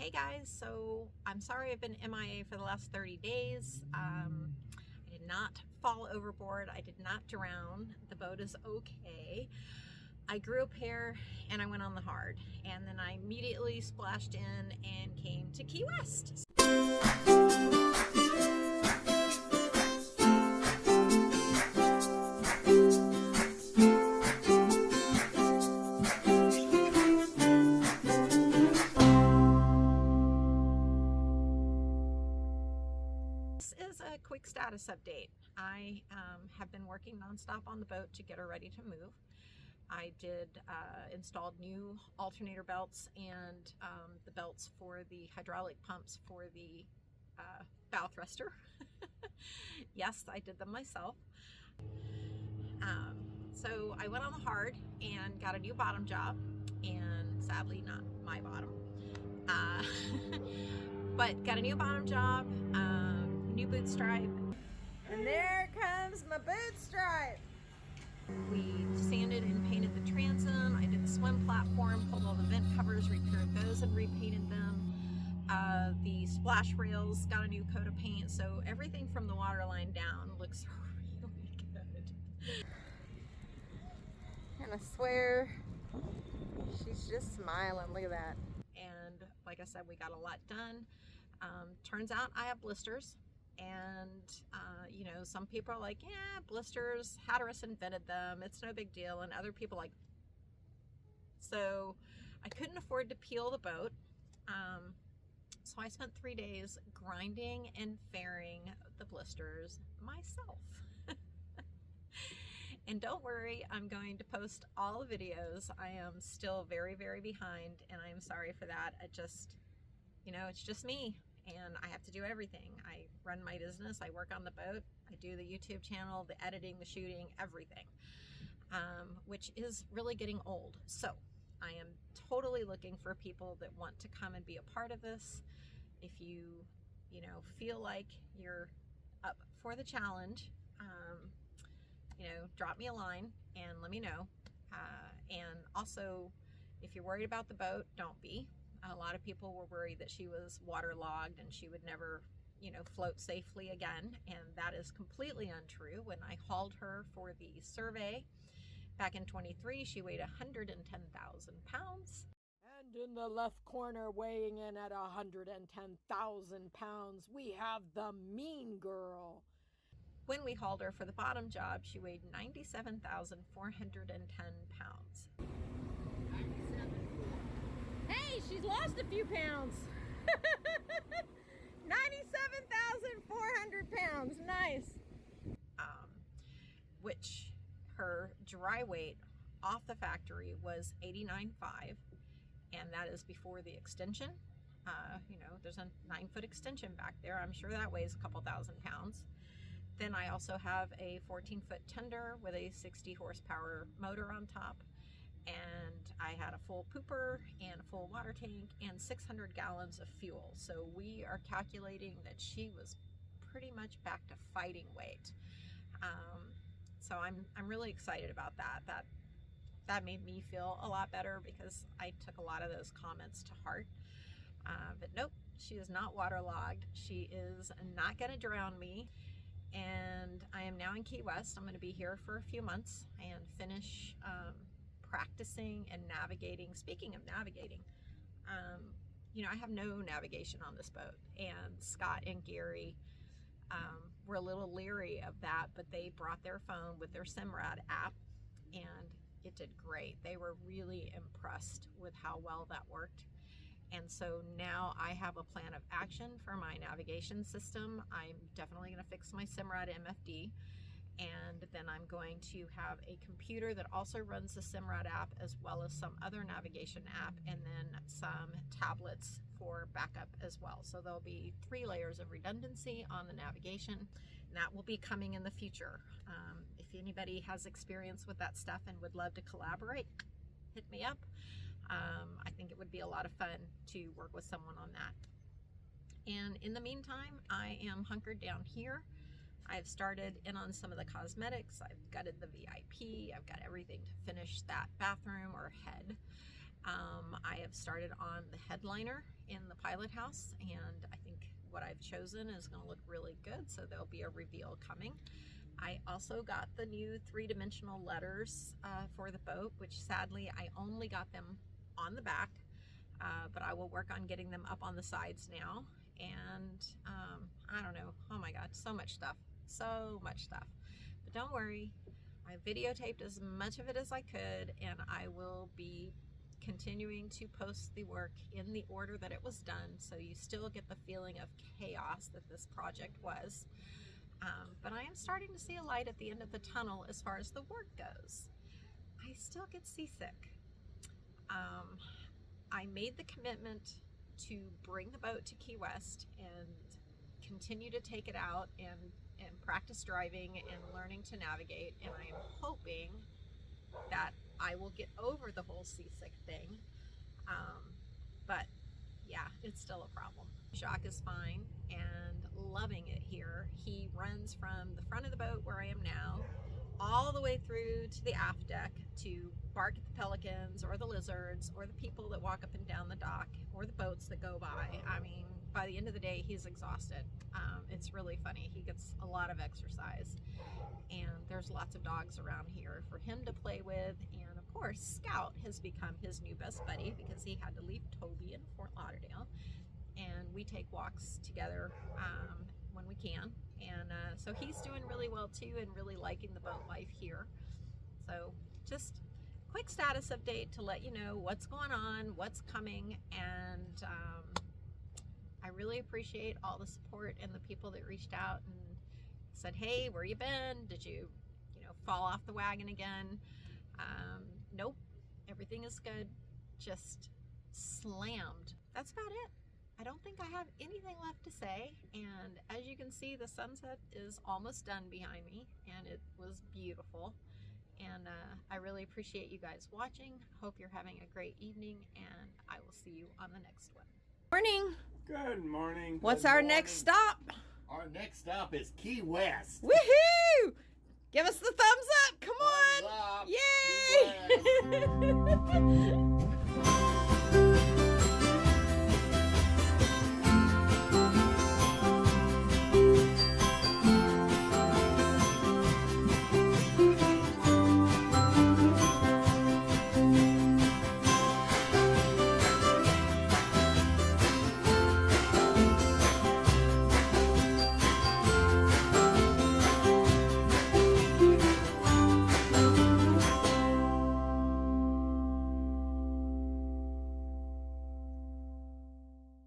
Hey guys, so I'm sorry I've been MIA for the last 30 days. I did not fall overboard. I did not drown. The boat is okay. I grew up here and I went on the hard, and then I immediately splashed in and came to Key West. A quick status update. I have been working nonstop on the boat to get her ready to move. I did installed new alternator belts and the belts for the hydraulic pumps for the bow thruster. Yes, I did them myself. So I went on the hard and got a new bottom job, and sadly not my bottom, but got a new bottom job. New boot stripe. And there comes my boot stripe. We sanded and painted the transom. I did the swim platform, pulled all the vent covers, repaired those and repainted them. The splash rails got a new coat of paint, so everything from the waterline down looks really good. And I swear, she's just smiling. Look at that. And like I said, we got a lot done. Turns out I have blisters. And you know, some people are like, yeah, blisters, Hatteras invented them, it's no big deal, and other people like, so I couldn't afford to peel the boat, so I spent 3 days grinding and fairing the blisters myself. And don't worry, I'm going to post all the videos. I am still very behind, and I am sorry for that. It just, you know, it's just me. And I have to do everything. I run my business, I work on the boat, I do the YouTube channel, the editing, the shooting, everything, which is really getting old. So I am totally looking for people that want to come and be a part of this. If you know, feel like you're up for the challenge, you know, drop me a line and let me know. And also, if you're worried about the boat, don't be. A lot of people were worried that she was waterlogged and she would never, you know, float safely again, and that is completely untrue. When I hauled her for the survey back in 23, she weighed 110,000 pounds. And in the left corner, weighing in at 110,000 pounds, we have the mean girl. When we hauled her for the bottom job, she weighed 97,410 pounds. Hey, she's lost a few pounds. 97,400 pounds. Nice. Which her dry weight off the factory was 89.5, and that is before the extension. You know, there's a 9-foot extension back there. I'm sure that weighs a couple thousand pounds. Then I also have a 14-foot tender with a 60 horsepower motor on top. And I had a full pooper and a full water tank and 600 gallons of fuel. So we are calculating that she was pretty much back to fighting weight. So I'm really excited about that. That made me feel a lot better, because I took a lot of those comments to heart. But nope, she is not waterlogged. She is not gonna drown me. And I am now in Key West. I'm gonna be here for a few months and finish practicing and navigating. Speaking of navigating, you know, I have no navigation on this boat, and Scott and Gary were a little leery of that, but they brought their phone with their Simrad app, and it did great. They were really impressed with how well that worked. And so now I have a plan of action for my navigation system. I'm definitely going to fix my Simrad MFD. And then I'm going to have a computer that also runs the Simrad app, as well as some other navigation app, and then some tablets for backup as well. So there'll be 3 layers of redundancy on the navigation, and that will be coming in the future. If anybody has experience with that stuff and would love to collaborate, hit me up. I think it would be a lot of fun to work with someone on that. And in the meantime, I am hunkered down here. I've started in on some of the cosmetics. I've gutted the VIP. I've got everything to finish that bathroom or head. I have started on the headliner in the pilot house, and I think what I've chosen is going to look really good, so there'll be a reveal coming. I also got the new 3-dimensional letters for the boat, which sadly I only got them on the back, but I will work on getting them up on the sides now. And I don't know, oh my god, so much stuff, but don't worry, I videotaped as much of it as I could, and I will be continuing to post the work in the order that it was done, so you still get the feeling of chaos that this project was. But I am starting to see a light at the end of the tunnel as far as the work goes. I still get seasick. I made the commitment to bring the boat to Key West and continue to take it out and practice driving and learning to navigate, and I am hoping that I will get over the whole seasick thing. But yeah, it's still a problem. Jacques is fine and loving it here. He runs from the front of the boat where I am now all the way through to the aft deck to bark at the pelicans or the lizards or the people that walk up and down the dock or the boats that go by. I mean, by the end of the day, he's exhausted. It's really funny. He gets a lot of exercise, and there's lots of dogs around here for him to play with. And of course, Scout has become his new best buddy because he had to leave Toby in Fort Lauderdale, and we take walks together when we can. And so he's doing really well too, and really liking the boat life here. So just quick status update to let you know what's going on, what's coming, and I really appreciate all the support and the people that reached out and said, hey, where you been? Did you fall off the wagon again? Nope, everything is good. Just slammed. That's about it. I don't think I have anything left to say, and as you can see, the sunset is almost done behind me, and it was beautiful. And I really appreciate you guys watching. Hope you're having a great evening, and I will see you on the next one. Morning. Good morning. What's Good our morning. next stop? Our next stop is Key West. Woohoo! Give us the thumbs up. Come Thumbs on. up. Yay! Key West.